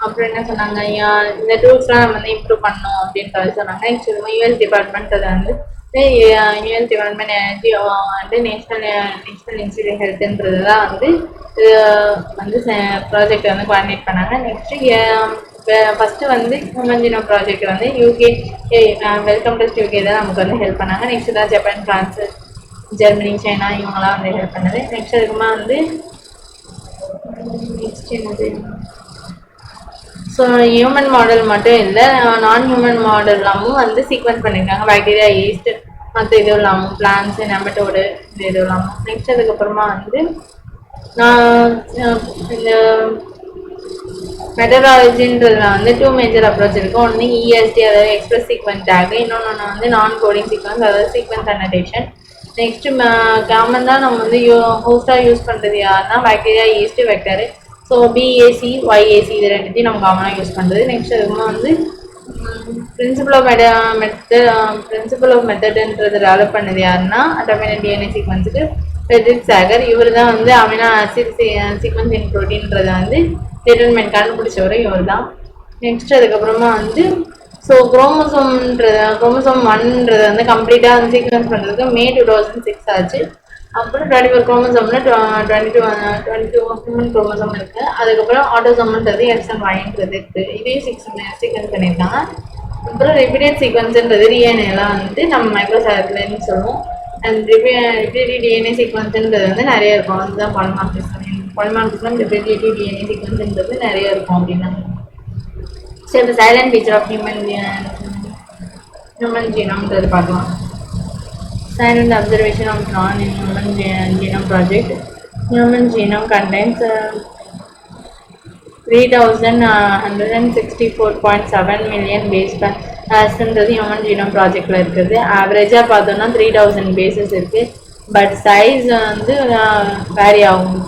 அப்புறம் என்ன சொன்னாங்க, இந்த டூல்ஸ்லாம் நம்ம வந்து இம்ப்ரூவ் பண்ணணும் அப்படின்ற சொன்னாங்க. நெக்ஸ்ட் யூஎஸ் டிபார்ட்மெண்ட் அதை வந்து யூஎஸ் டிபார்ட்மெண்ட் எனர்ஜி வந்து நேஷனல் இன்ஸ்டியூட் ஹெல்த்ன்றதுலாம் வந்து வந்து ப்ராஜெக்ட் வந்து கோஆர்டினேட் பண்ணாங்க. நெக்ஸ்ட்டு ஃபஸ்ட்டு வந்து ஹியூமன் ஜீனோம் ப்ராஜெக்ட் வந்து யூகே வெல்கம் டெஸ்ட் யூகே தான் நமக்கு வந்து ஹெல்ப் பண்ணாங்க. நெக்ஸ்ட் தான் ஜப்பான், ஃப்ரான்ஸ், ஜெர்மனி, சைனா இவங்கெல்லாம் வந்து ஹெல்ப் பண்ணது. நெக்ஸ்ட் அதுக்குமா வந்து நெக்ஸ்ட் என்னது, ஸோ ஹியூமன் மாடல் மட்டும் இல்லை, நான் ஹியூமன் மாடல் எல்லாமும் வந்து சீக்வன்ஸ் பண்ணியிருக்காங்க. பாக்டீரியா, ஈஸ்ட், மற்ற இது இல்லாமல் பிளான்ஸ், நெமட்டோடு இந்த இது இல்லாமல். நெக்ஸ்ட் அதுக்கப்புறமா வந்து நான் இந்த மெத்தடாலஜின்றதுல வந்து 2 மேஜர் அப்ரோச் இருக்கும். ஒன்று இஎஸ்டி, அதாவது எக்ஸ்பிரஸ் சீக்வன்ஸ் டேக். இன்னொன்று வந்து நான் கோடிங் சீக்வன்ஸ், அதாவது சீக்வன்ஸ் அனடேஷன். நெக்ஸ்ட் காமன் தான் நம்ம வந்து ஹோஸ்டாக யூஸ் பண்ணுறது யாருன்னா bacteria, yeast, vector. So BAC, YAC இது ரெண்டுத்தையும் நம்ம காமனாக யூஸ் பண்ணுறது. நெக்ஸ்ட் அதுக்குமா வந்து பிரின்சிபல் ஆஃப் மெத்தட்ன்றது டெவலப் பண்ணது யாருன்னா அட்டோமிக் டிஎன்ஏ சீக்வன்ஸுக்கு ஃப்ரெட்ரிக் சாகர். இவர் தான் வந்து அமினோ ஆசிட் சீக்வன்சிங் ப்ரோட்டீன்றதை வந்து டிட்டர்மெண்ட் கண்டுபிடிச்சவர் இவர் தான். நெக்ஸ்ட் அதுக்கப்புறமா வந்து ஸோ குரோமோசோம் 1ன்றதை வந்து கம்ப்ளீட்டாக வந்து சீக்வன்ஸ் பண்ணுறதுக்கு May 2006 ஆச்சு. அப்புறம் 24 குரோமோசோம்ல 22 ஹியூமன் குரோமோசோம் இருக்குது. அதுக்கப்புறம் ஆட்டோசோம்ன்றது XY இருக்குது. இதையும் சீக்வன்ஸ் பண்ணியிருக்காங்க. அப்புறம் ரிப்பீட்டட் சீக்வன்ஸுன்றது டிஎன்ஏலாம் வந்து நம்ம மைக்ரோசார்ட்லன்னு சொல்லுவோம். அண்ட் ரிப்பீட்டட் டிஎன்ஏ சீக்வன்ஸுன்றது வந்து நிறைய இருக்கும். அதுதான் பாலிமார்பிசம் ரிப்பீட்டட் டிஎன்ஏ சீக்வன்ஸுன்றது நிறைய இருக்கும் அப்படின்னா. ஸோ இப்போ சைலண்ட் ஃபீச்சர் ஆஃப் ஹியூமன் ஜீனம்ன்றது பார்க்கலாம். Silent observation of non-human genome project. Human genome contains 3164.7 million base pairs human genome projectல இருக்குது. ஆவரேஜாக பார்த்தோம்னா 3000 bases இருக்குது. பட் சைஸ் வந்து வேரி ஆகும்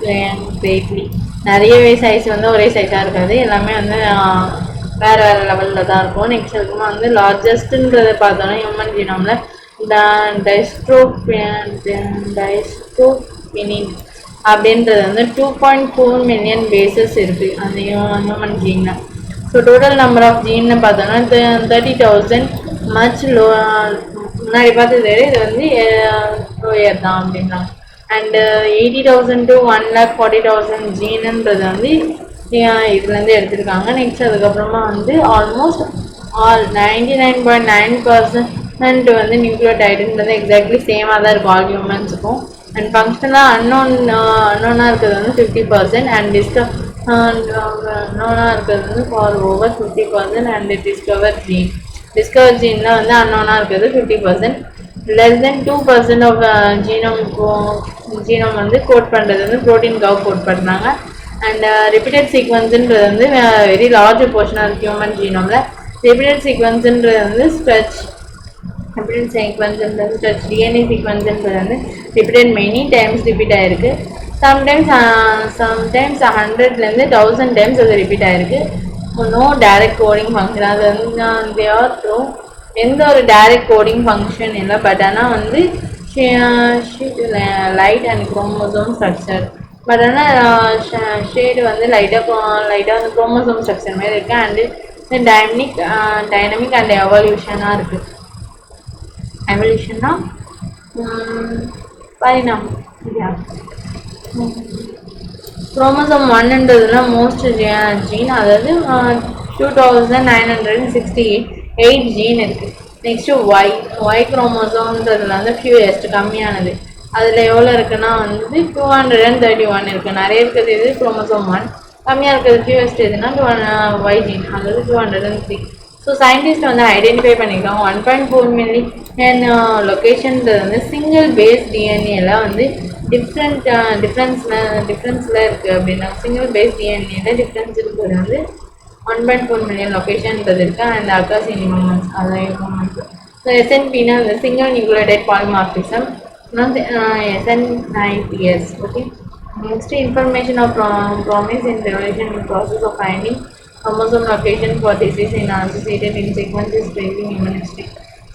கிரேட்லி. நிறையவே சைஸ் வந்து ஒரே சைஸாக இருக்காது, எல்லாமே வந்து வேறு வேறு லெவலில் தான் இருக்கும். நெக்ஸ்ட் இருக்குமா வந்து லார்ஜஸ்ட்டுன்றதை பார்த்தோன்னா ஹியூமன் ஜீனோமில் டைஸ்ட்ரோபினின் அப்படின்றது வந்து 2.4 மில்லியன் பேசஸ் இருக்குது அந்த ஹியூமன் ஜீனில். ஸோ டோட்டல் நம்பர் ஆஃப் ஜீன்னு பார்த்தோன்னா 30,000 மச் லோ. முன்னாடி பார்த்தது இது வந்து லோயர் தான் அப்படின்றாங்க. அண்டு 80,000 to 1,40,000 ஜீனுன்றது வந்து இதுலேருந்து எடுத்திருக்காங்க. நெக்ஸ்ட் அதுக்கப்புறமா வந்து ஆல்மோஸ்ட் 99.9% வந்து நியூக்ளியோடைடுன்றது எக்ஸாக்ட்லி சேமாக தான் இருக்கும் ஆல் ஹியூமன்ஸுக்கும். அண்ட் ஃபங்க்ஷனலாக அன்னோனாக இருக்கிறது வந்து 50%. அண்ட் அன்னோனாக இருக்கிறது வந்து ஃபார் ஓவர் 50%. அண்ட் டிஸ்கவர் ஜீனில் வந்து அன்னோனாக இருக்கிறது 50%. லெஸ் தென் 2% ஆஃப் ஜீனோம் வந்து கோட் பண்ணுறது வந்து ப்ரோட்டீன்காக கோட் பண்ணுறாங்க. அண்ட் ரிப்பீட்டட் சீக்வன்ஸுன்றது வந்து very large portion of human ஜீனோமில். ரிப்பீட்டட் சீக்வன்ஸுன்றது வந்து ஸ்ட்ரெச் டிஎன்ஏ சீக்வன்ஸுன்றது வந்து ரிப்பீட்டட் மெனி டைம்ஸ் ரிப்பீட் ஆகிருக்கு. சம்டைம்ஸ் 100லேருந்து 1000 டைம்ஸ் அது ரிப்பீட் ஆகிருக்கு. நோ டைரக்ட் கோடிங் ஃபங்க்ஷன், அது வந்து எந்த ஒரு டைரக்ட் கோடிங் ஃபங்க்ஷன் இல்லை. பட் ஆனால் வந்து light and chromosome structure. But ஆனால் ஷேடு வந்து லைட்டாக வந்து குரோமோசோம் ஸ்ட்ரக்சர் மாதிரி இருக்குது. அண்டு டைனமிக் அண்ட் எவல்யூஷனாக இருக்குது. எவல்யூஷன்னா பரிணாமம். குரோமோசோம் 1ன்றதுல மோஸ்ட் ஜீன், அதாவது 2968 ஜீன் இருக்குது. நெக்ஸ்ட்டு ஒய் குரோமோசோம்ன்றதுல வந்து ஃபியூஎஸ்ட் கம்மியானது. அதில் எவ்வளோ இருக்குன்னா வந்து 231 இருக்குது. நிறைய இருக்கிறது இது குரோமோசோம் 1, கம்மியாக இருக்கிறது ஃபியூஎஸ்ட் எதுனா ஒய் ஜீன், அதாவது 203. ஸோ சயின்டிஸ்ட் வந்து ஐடென்டிஃபை பண்ணியிருக்காங்க 1.4 மில்லியன் லொக்கேஷன்றது வந்து சிங்கிள் பேஸ் டிஎன்ஏல வந்து டிஃப்ரென்ஸில் இருக்குது அப்படின்னா. சிங்கிள் பேஸ் டிஎன்ஏல டிஃப்ரென்ஸ் இருக்கிறது வந்து 1.4 மில்லியன் லொக்கேஷன்றது இருக்குது. அண்ட் அக்ராஸ் இன் ஹியூமன்ஸ், அதான் ஸோ எஸ்என்பின்னா இந்த single nucleotide polymorphism, SNIPS. Okay, next information of promise in revolution in process of finding chromosome location for disease in associated in sequences tracing human history.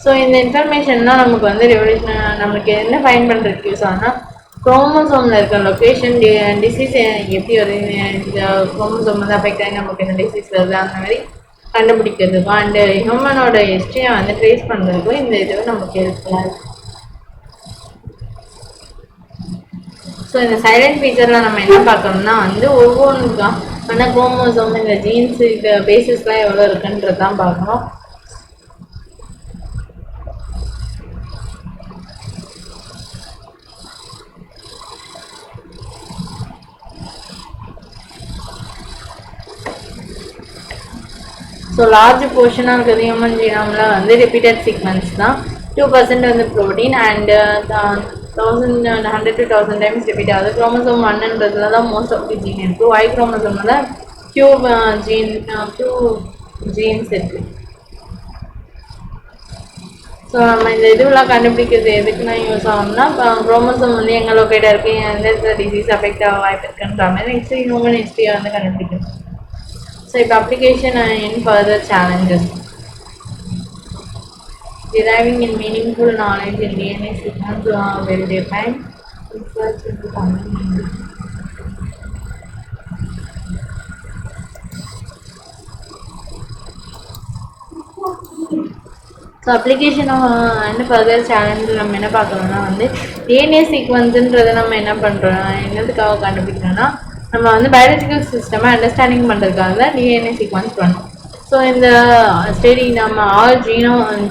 So இந்த இன்ஃபர்மேஷன்லாம் நமக்கு வந்து revolution நம்மளுக்கு என்ன fine பண்ணுறதுக்கு use ஆகுனா குரோமோசோமில் இருக்க location disease எப்படி வருது, இந்த குரோமோசோம் வந்து அஃபெக்ட் ஆகி நமக்கு இந்த டிசீஸ் வருது அந்த மாதிரி கண்டுபிடிக்கிறதுக்கும் அண்டு ஹியூமனோட ஹிஸ்ட்ரியை வந்து ட்ரேஸ் பண்ணுறதுக்கும் இந்த இது நமக்கு ஹெல்ப்ஃபுல்லாக இருக்குது. ஸோ இந்த சைலண்ட் ஃபீச்சரில் நம்ம என்ன பார்க்கணும்னா வந்து ஒவ்வொன்றுக்கும் ஆனால் குரோமோசோம் இந்த ஜீன்ஸ் இந்த பேசிஸ்லாம் எவ்வளோ இருக்குன்றது தான் பார்க்கணும். ஸோ லார்ஜ் போர்ஷனாக இருக்கிறது ஹியூமன் ஜீனோமில் வந்து ரிப்பீட்டட் சீக்வன்ஸ் தான். 2% வந்து protein and 1100 to 1000 times repeat ஆகுது. குரோமோசோம் 1ன்றதுல தான் மோஸ்ட் ஆஃப் தி ஜீன் இருக்குது. ஒய் குரோமோசோமில் தான் ஃபியூ ஜீன்ஸ் இருக்குது. ஸோ நம்ம இந்த இதுவெலாம் கண்டுபிடிக்கிறது எதுக்குன்னா யூஸ் ஆகும்னா குரோமோசோம் வந்து எங்கே லொக்கேட்டாக இருக்குது, எந்த டிசீஸ் அஃபெக்ட் ஆக வாய்ப்பு இருக்குன்ற மாதிரி நெக்ஸ்ட் ஹியூமன் ஹிஸ்ட்ரியை வந்து கண்டுபிடிக்கணும். So, if application in further challenges, deriving in meaningful knowledge in DNA sequence will depend research into common. So application என்ன ஃபர்தர் சேலஞ்ச் நம்ம என்ன பார்க்கணும்னா வந்து டிஎன்ஏ சீக்வன்ஸுன்றதை நம்ம என்ன பண்ணுறோம், என்னதுக்காக கண்டுபிடிக்கிறோன்னா நம்ம வந்து பயாலஜிக்கல் சிஸ்டமை அண்டர்ஸ்டாண்டிங் பண்ணுறதுக்காக தான் டிஎன்ஏ சீக்வன்ஸ் பண்ணோம். ஸோ இந்த ஸ்டடி நம்ம ஆல்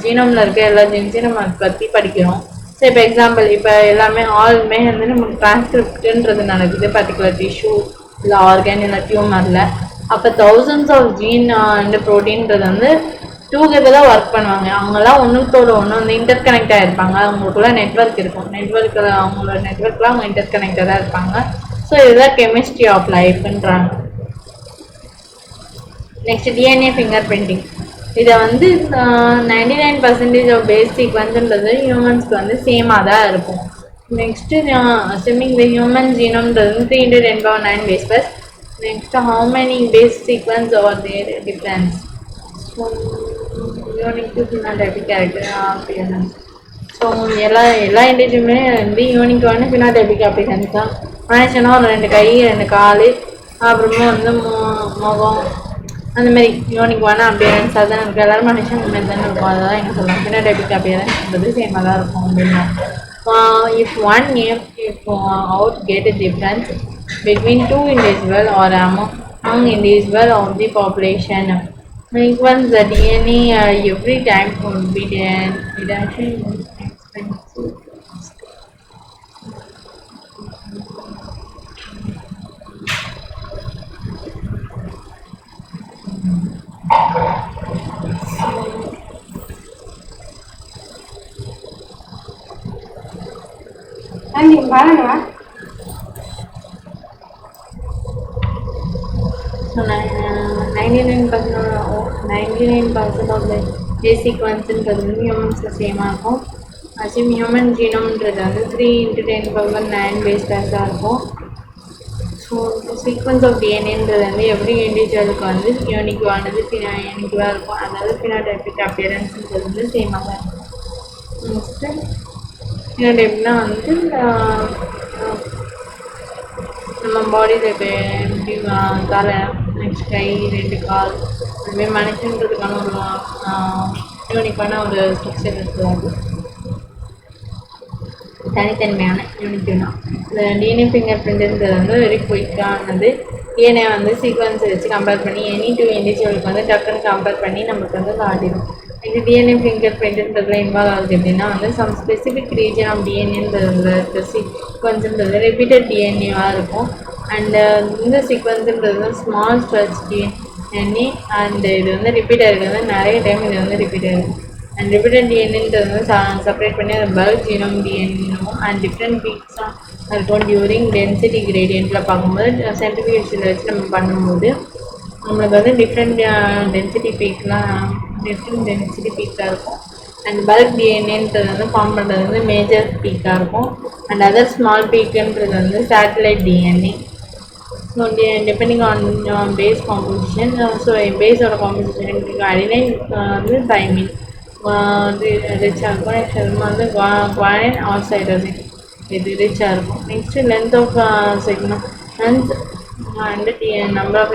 ஜீனோமில் இருக்க எல்லா ஜீன்ஸையும் நம்ம பற்றி படிக்கிறோம். ஸோ இப்போ எக்ஸாம்பிள் இப்போ எல்லாமே ஆல்மே வந்து நமக்கு டிரான்ஸ்கிரிப்டுன்றது நடக்குது பர்டிகுலர் டிஷ்யூ இல்லை ஆர்கன் இல்லை டியூமரில். அப்போ தௌசண்ட்ஸ் ஆஃப் ஜீன் அண்ட் ப்ரோட்டீன்றது வந்து டூகெதர் தான் ஒர்க் பண்ணுவாங்க. அவங்கெல்லாம் ஒன்றுத்தோட ஒன்று வந்து இன்டர் கனெக்ட் ஆகிருப்பாங்க. அவங்களுக்குள்ள நெட்ஒர்க் இருக்கும். நெட்ஒர்க்கில் அவங்களோட நெட்ஒர்க்கில் அவங்க இன்டர் கனெக்டடாக இருப்பாங்க. ஸோ இதுதான் கெமிஸ்ட்ரி ஆஃப் லைஃப்ன்றாங்க. Next DNA fingerprinting. இதை வந்து 99% ஆஃப் பேஸ் சீக்வன்ஸ்ன்றது ஹியூமன்ஸ்க்கு வந்து சேமாக தான் இருக்கும். நெக்ஸ்ட்டு அஸ்யூமிங் த ஹியூமன் ஜீனோம்ன்றது 310⁹ base pairs. Next how many base sequence are there difference. Unique to phenotypic character அப்படின்னா ஸோ எல்லா இண்டிவிஜுவலுமே வந்து யூனிக்கான ஃபினாடைபிக் அப்பியரன்ஸ் தான். மனுஷனா ஒரு 2 கை 2 கால் அப்புறமா வந்து முகம் அந்த மாதிரி யூனிக்கான அப்பியரன்ஸாக தான் இருக்குது. எல்லோரும் மனுஷன் இந்த மாதிரி தானே இருக்கும். அதுதான் என்ன சொல்லலாம், ஃபினாடைபிக் அப்பியரன்ஸ்ன்றது சேமாக தான் இருக்கும் அப்படின்னா. If one name if out get a difference between 2 individuals or among individuals of the population, sequence the DNA every time would be reduction expensive. நீங்க பாருங்க. So 99% of the base sequenceன்றது வந்து ஹியூமன்ஸில் சேமாக இருக்கும். அசியூம் ஹியூமன் ஜீனோம்ன்றது வந்து 3×10⁹ base பேஸாக இருக்கும். So sequence of டிஎன்ஏன்றது வந்து every இண்டிவிஜுவலுக்கு வந்து யூனிக்குவானது யூனிக்குவாக இருக்கும். அதாவது ஃபினாடைபிக் அப்பியரன்ஸ்ன்றது வந்து சேமாக தான் இருக்கும். நெக்ஸ்ட்டு ஃபினாடைப்னா வந்து நம்ம பாடியில் இப்போ எப்படி தலை, நெக்ஸ்ட் கை, 2 கால் அதுமாதிரி மனுஷன்றதுக்கான ஒரு யூனிக்கான ஒரு ஸ்ட்ரக்சர் இருக்குது. தனித்தன்மையான யூனிட்னா இந்த டிஎன்ஏ ஃபிங்கர் பிரிண்ட்ன்றது வந்து வெரி குயிக்கானது. டிஎன்ஏ வந்து சீக்வன்ஸை வச்சு கம்பேர் பண்ணி எனி 2 இண்டிவிஜுவலுக்கு வந்து டக்குன்னு கம்பேர் பண்ணி நமக்கு வந்து காட்டிடும். இது டிஎன்ஏ ஃபிங்கர் பிரிண்ட்ன்றதுல இன்வால்வ் ஆகுது எப்படின்னா வந்து சம் ஸ்பெசிஃபிக் ரீஜன் ஆஃப் டிஎன்ஏன்றதுல சீக்வன்ஸுன்றது ரிப்பீட்டட் டிஎன்ஏவாக இருக்கும். அண்டு இந்த சீக்வன்ஸுன்றது ஸ்மால் ஸ்ட்ரெச் டிஎன்ஏ அண்ட் இது வந்து ரிப்பீட் ஆகிருக்கிறது நிறைய டைம் இது வந்து ரிப்பீட் ஆகிருக்கும். அண்ட் ரிப்பீட்டட் டிஎன்ஏன்றது வந்து செப்பரேட் பண்ணி அந்த பல்க் ஜீனோம் டிஎன்ஏவும் அண்ட் டிஃப்ரெண்ட் பீக்ஸாக இருக்கும். டியூரிங் டென்சிட்டி கிரேடியன்ட்டில் பார்க்கும்போது சென்ட்ரிஃபியூஜில் வச்சு நம்ம பண்ணும்போது நம்மளுக்கு வந்து டிஃப்ரெண்ட் டென்சிட்டி பீக்காக இருக்கும். அண்ட் பல்க் டிஎன்ஏன்றது வந்து ஃபார்ம் பண்ணுறது வந்து மேஜர் பீக்காக இருக்கும். அண்ட் அதர் ஸ்மால் பீக்குன்றது வந்து satellite DNA. So depending on base composition. So பேஸோட காம்போசிஷன் அடினைன் வந்து தைமின் ரிச்சாக இருக்கும். நெக்ஸ்ட் வந்து குவானின் ஆர் சைட்டோசின் இது ரிச்சாக இருக்கும். Next length of segment and number of